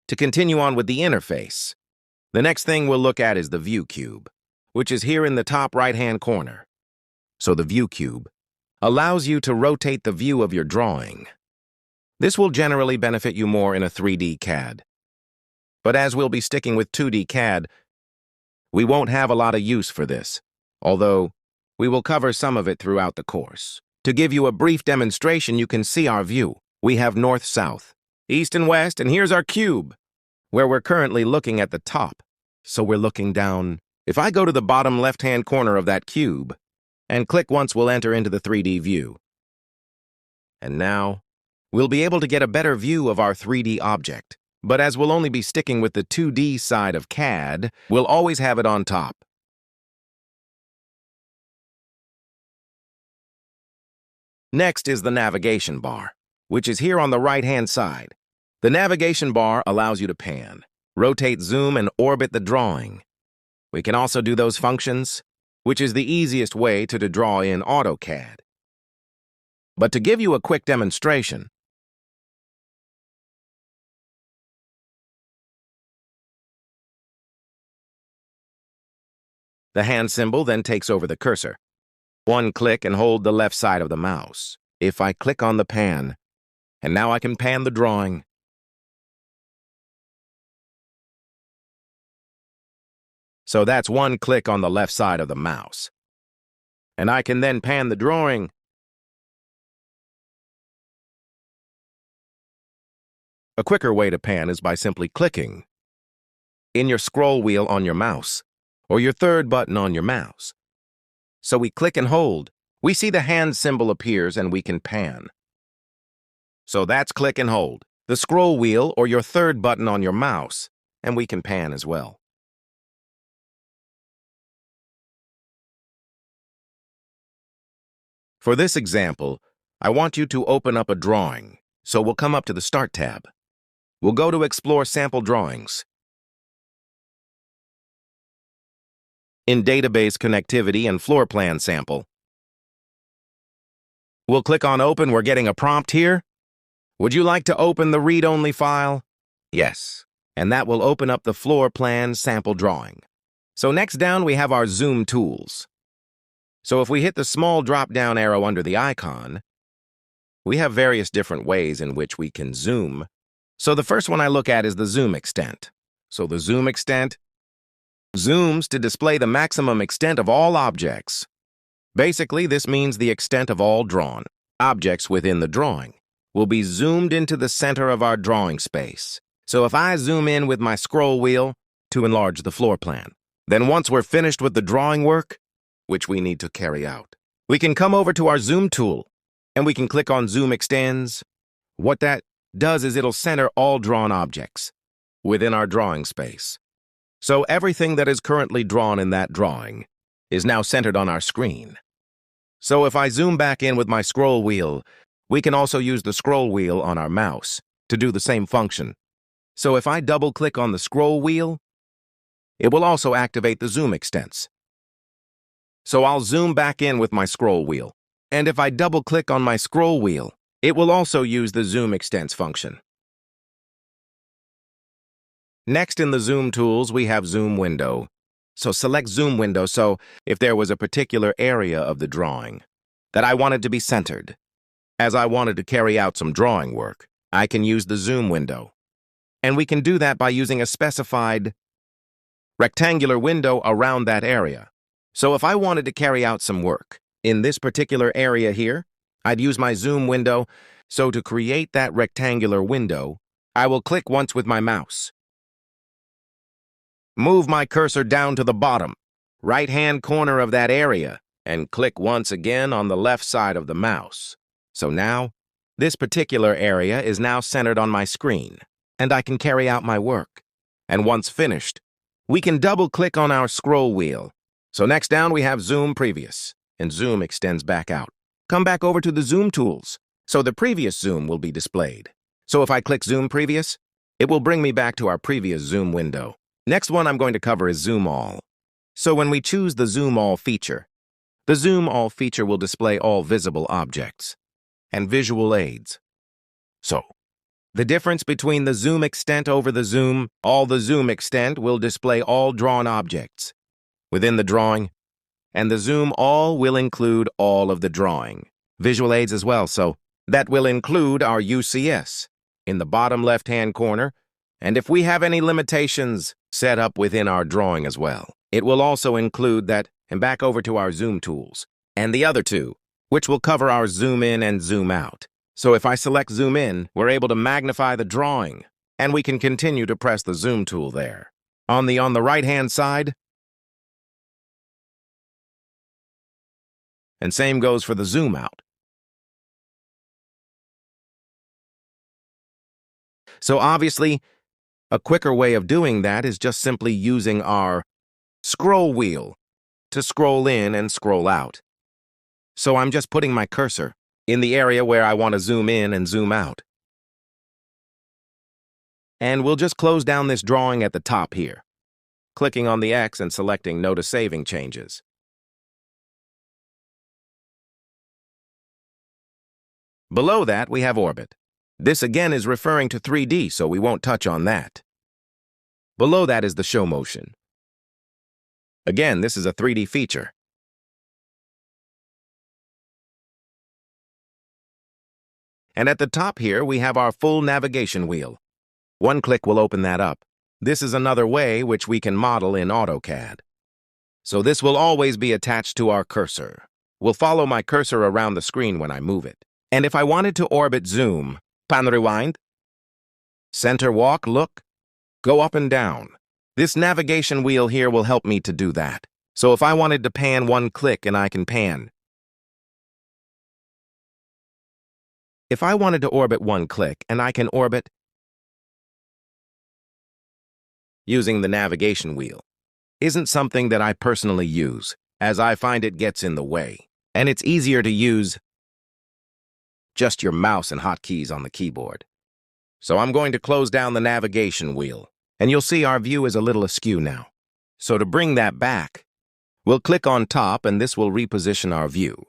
To continue on with the interface, the next thing we'll look at is the view cube, which is here in the top right-hand corner. So the view cube allows you to rotate the view of your drawing. This will generally benefit you more in a 3D CAD. But as we'll be sticking with 2D CAD, we won't have a lot of use for this, although we will cover some of it throughout the course. To give you a brief demonstration, you can see our view. We have north, south, east, and west, and here's our cube, where we're currently looking at the top. So we're looking down. If I go to the bottom left-hand corner of that cube and click once, we'll enter into the 3D view. And now, we'll be able to get a better view of our 3D object. But as we'll only be sticking with the 2D side of CAD, we'll always have it on top. Next is the navigation bar, which is here on the right-hand side. The navigation bar allows you to pan, rotate, zoom, and orbit the drawing. We can also do those functions, which is the easiest way to draw in AutoCAD. But to give you a quick demonstration, the hand symbol then takes over the cursor. One click and hold the left side of the mouse. If I click on the pan, and now I can pan the drawing. So that's one click on the left side of the mouse. And I can then pan the drawing. A quicker way to pan is by simply clicking in your scroll wheel on your mouse, or your third button on your mouse. So we click and hold. We see the hand symbol appears and we can pan. So that's click and hold, the scroll wheel or your third button on your mouse, and we can pan as well. For this example, I want you to open up a drawing, so we'll come up to the Start tab. We'll go to Explore Sample Drawings. In Database Connectivity and Floor Plan Sample, we'll click on Open. We're getting a prompt here. Would you like to open the read-only file? Yes, and that will open up the floor plan sample drawing. So next down we have our zoom tools. So if we hit the small drop-down arrow under the icon, we have various different ways in which we can zoom. So the first one I look at is the zoom extent. So the zoom extent zooms to display the maximum extent of all objects. Basically, this means the extent of all drawn objects within the drawing will be zoomed into the center of our drawing space. So if I zoom in with my scroll wheel to enlarge the floor plan, then once we're finished with the drawing work, which we need to carry out, we can come over to our zoom tool and we can click on Zoom Extends. What that does is it'll center all drawn objects within our drawing space. So everything that is currently drawn in that drawing is now centered on our screen. So if I zoom back in with my scroll wheel, we can also use the scroll wheel on our mouse to do the same function. So if I double-click on the scroll wheel, it will also activate the zoom extents. So I'll zoom back in with my scroll wheel, and if I double-click on my scroll wheel, it will also use the zoom extents function. Next in the zoom tools, we have zoom window. So select zoom window. So if there was a particular area of the drawing that I wanted to be centered, as I wanted to carry out some drawing work, I can use the zoom window. And we can do that by using a specified rectangular window around that area. So if I wanted to carry out some work in this particular area here, I'd use my zoom window. So to create that rectangular window, I will click once with my mouse. Move my cursor down to the bottom, right-hand corner of that area, and click once again on the left side of the mouse. So now, this particular area is now centered on my screen, and I can carry out my work. And once finished, we can double-click on our scroll wheel. So next down we have Zoom Previous, and Zoom extends back out. Come back over to the Zoom tools, so the previous zoom will be displayed. So if I click Zoom Previous, it will bring me back to our previous zoom window. Next one I'm going to cover is Zoom All. So when we choose the Zoom All feature, the Zoom All feature will display all visible objects and visual aids. So The difference between the zoom extent over the zoom, all the zoom extent will display all drawn objects within the drawing, and the zoom all will include all of the drawing. Visual aids as well, so that will include our UCS in the bottom left-hand corner, and if we have any limitations set up within our drawing as well, it will also include that, and back over to our zoom tools, and the other two, which will cover our zoom in and zoom out. So if I select zoom in, we're able to magnify the drawing, and we can continue to press the zoom tool there. On the right-hand side, and same goes for the zoom out. So obviously, a quicker way of doing that is just simply using our scroll wheel to scroll in and scroll out. So I'm just putting my cursor in the area where I want to zoom in and zoom out. And we'll just close down this drawing at the top here, clicking on the X and selecting No to Saving Changes. Below that, we have Orbit. This again is referring to 3D, so we won't touch on that. Below that is the Show Motion. Again, this is a 3D feature. And at the top here, we have our full navigation wheel. One click will open that up. This is another way which we can model in AutoCAD. So this will always be attached to our cursor. We'll follow my cursor around the screen when I move it. And if I wanted to orbit zoom, pan rewind, center walk, look, go up and down. This navigation wheel here will help me to do that. So if I wanted to pan, one click and I can pan. If I wanted to orbit, one click and I can orbit using the navigation wheel. Isn't something that I personally use, as I find it gets in the way. And it's easier to use just your mouse and hotkeys on the keyboard. So I'm going to close down the navigation wheel, and you'll see our view is a little askew now. So to bring that back, we'll click on top and this will reposition our view.